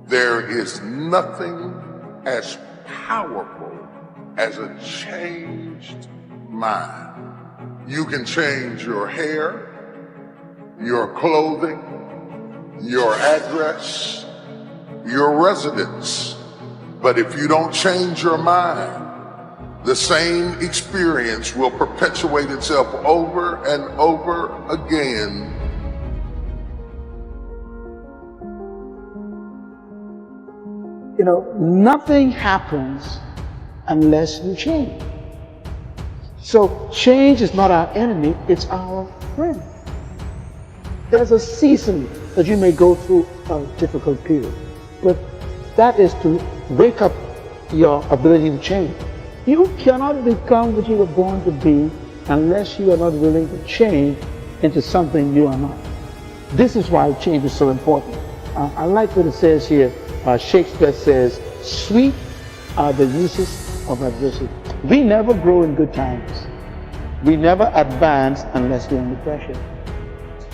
There is nothing as powerful as a changed mind. You can change your hair, your clothing, your address, your residence. But if you don't change your mind, the same experience will perpetuate itself over and over again. You know, nothing happens unless you change. So change is not our enemy, it's our friend. There's a season that you may go through a difficult period, but that is to wake up your ability to change. You cannot become what you were born to be unless you are not willing to change into something you are not. This is why change is so important. I like what it says here. Shakespeare says, "Sweet are the uses of adversity." We never grow in good times. We never advance unless we're under pressure.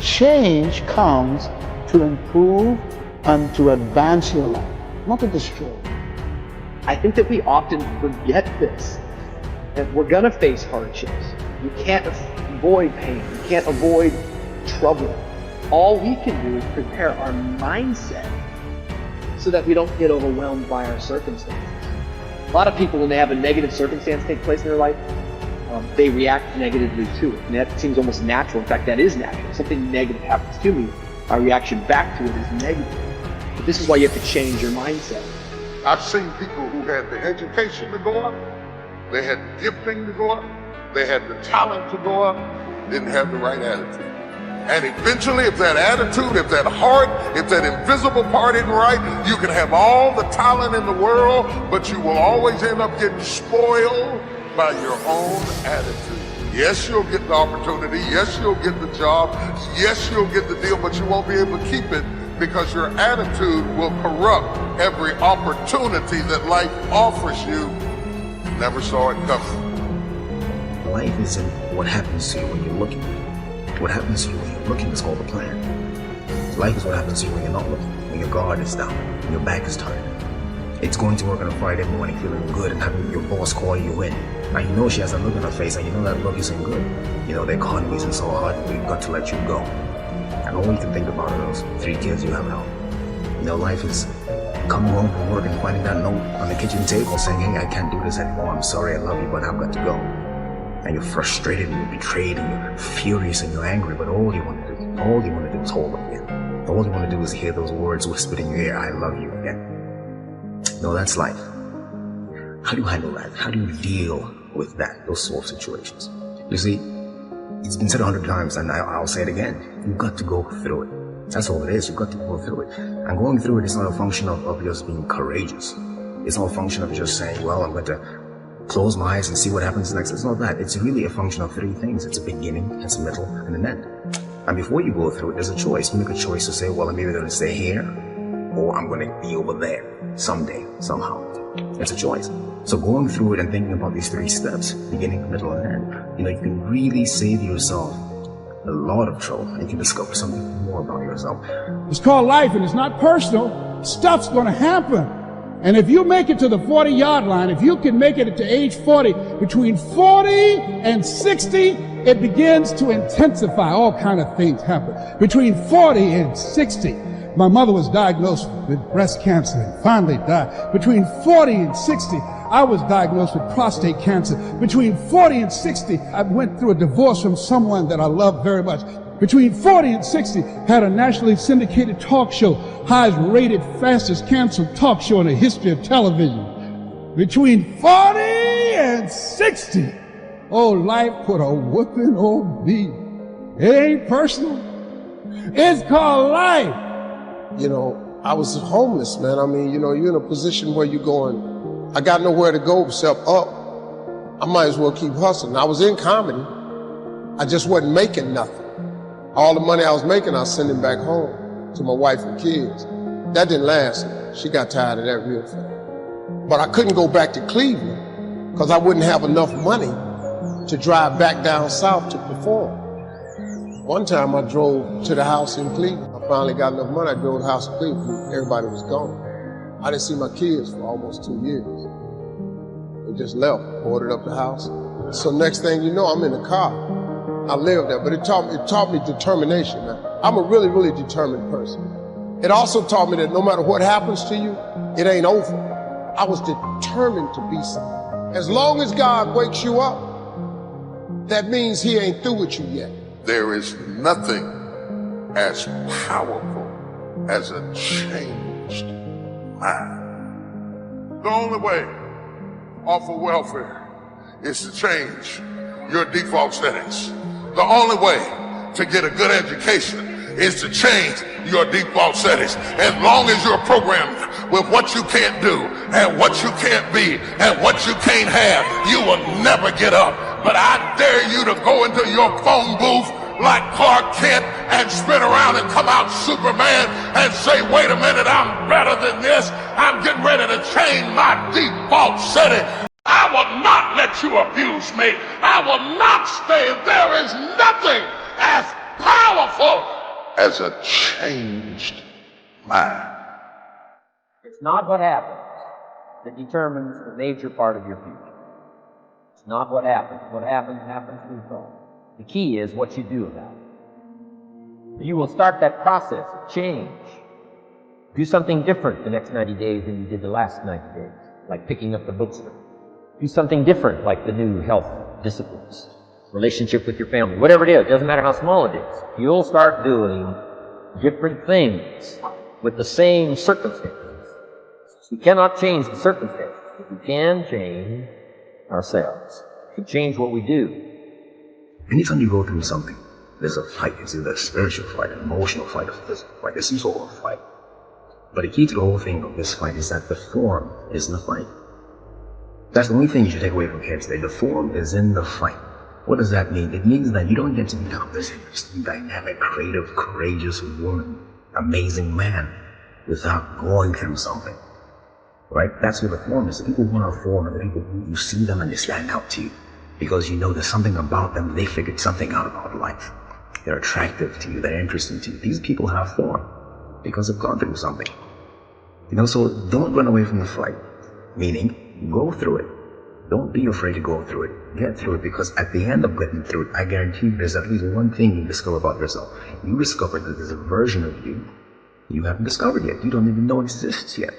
Change comes to improve and to advance your life, not to destroy. I think that we often forget this, that we're gonna face hardships. You can't avoid pain, you can't avoid trouble. All we can do is prepare our mindset so that we don't get overwhelmed by our circumstances. A lot of people, when they have a negative circumstance take place in their life, they react negatively to it. And that seems almost natural. In fact, that is natural. Something negative happens to me, our reaction back to it is negative. But this is why you have to change your mindset. I've seen people who had the education to go up, they had gifting to go up, they had the talent to go up, didn't have the right attitude. And eventually, if that attitude, if that heart, if that invisible part isn't right, you can have all the talent in the world, but you will always end up getting spoiled by your own attitude. Yes, you'll get the opportunity. Yes, you'll get the job. Yes, you'll get the deal, but you won't be able to keep it because your attitude will corrupt every opportunity that life offers you. Never saw it coming. Life isn't what happens to you when you're looking. What happens to you when you're looking is called a plan. Life is what happens to you when you're not looking, when your guard is down, when your back is turned. It's going to work on a Friday morning feeling good and having your boss call you in. Now you know she has a look on her face and you know that look isn't good. You know the economy isn't so hard, we've got to let you go. And all you can think about are those 3 kids you have at home. You know, life is coming home from work and finding that note on the kitchen table saying, "Hey, I can't do this anymore. I'm sorry, I love you, but I've got to go." And you're frustrated and you're betrayed and you're furious and you're angry, but all you want to do is hold them again. All you want to do is hear those words whispered in your ear, "I love you" again. No, that's life. How do you handle that? How do you deal with that, those sort of situations? You see, it's been said 100 times and I'll say it again. You've got to go through it. That's all it is. You've got to go through it. And going through it is not a function of just being courageous. It's not a function of just saying, well, I'm going to close my eyes and see what happens next. It's not that. It's really a function of 3 things. It's a beginning, it's a middle, and an end. And before you go through it, there's a choice. You make a choice to say, well, I'm either going to stay here or I'm going to be over there someday, somehow. It's a choice. So going through it and thinking about these 3 steps, beginning, middle, and end, you know, you can really save yourself a lot of trouble and you can discover something more about yourself. It's called life and it's not personal. Stuff's going to happen. And if you make it to the 40-yard line, if you can make it to age 40, between 40 and 60, it begins to intensify. All kind of things happen. Between 40 and 60, my mother was diagnosed with breast cancer and finally died. Between 40 and 60, I was diagnosed with prostate cancer. Between 40 and 60, I went through a divorce from someone that I loved very much. Between 40 and 60, had a nationally syndicated talk show, highest rated, fastest canceled talk show in the history of television. Between 40 and 60, oh, life put a whooping on me. It ain't personal. It's called life. You know, I was homeless, man. I mean, you know, you're in a position where you're going, I got nowhere to go except up. I might as well keep hustling. I was in comedy. I just wasn't making nothing. All the money I was making, I was sending back home to my wife and kids. That didn't last. She got tired of that real fast. But I couldn't go back to Cleveland because I wouldn't have enough money to drive back down south to perform. One time I drove to the house in Cleveland. I finally got enough money. I drove to the house in Cleveland. Everybody was gone. I didn't see my kids for almost 2 years. They just left, boarded up the house. So next thing you know, I'm in the car. I lived there, but it taught me determination, man. I'm a really, really determined person. It also taught me that no matter what happens to you, it ain't over. I was determined to be something. As long as God wakes you up, that means he ain't through with you yet. There is nothing as powerful as a changed mind. The only way off of welfare is to change your default settings. The only way to get a good education is to change your default settings. As long as you're programmed with what you can't do and what you can't be and what you can't have, you will never get up. But I dare you to go into your phone booth like Clark Kent and spin around and come out Superman and say, wait a minute, I'm better than this. I'm getting ready to change my default setting. I will not let you abuse me. I will not stay. There is nothing as powerful as a changed mind. It's not what happens that determines the major part of your future. It's not what happens. What happens, happens through thought. The key is what you do about it. You will start that process of change. Do something different the next 90 days than you did the last 90 days, like picking up the bookstore. Do something different, like the new health disciplines, relationship with your family, whatever it is, doesn't matter how small it is. You'll start doing different things with the same circumstances. We cannot change the circumstances, but we can change ourselves. We can change what we do. Anytime you go through something, there's a fight. It's either a spiritual fight, an emotional fight, a physical fight. There's some sort of fight. But the key to the whole thing of this fight is that the form is in the fight. That's the only thing you should take away from here today. The form is in the fight. What does that mean? It means that you don't get to become this dynamic, creative, courageous woman, amazing man, without going through something. Right? That's where the form is. The people who are form are the people who you see them and they stand out to you. Because you know there's something about them, they figured something out about life. They're attractive to you, they're interesting to you. These people have form because they've gone through something. So don't run away from the fight. Meaning, go through it. Don't be afraid to go through it. Get through it, because at the end of getting through it, I guarantee you there's at least one thing you discover about yourself. You discover that there's a version of you haven't discovered yet. You don't even know exists yet.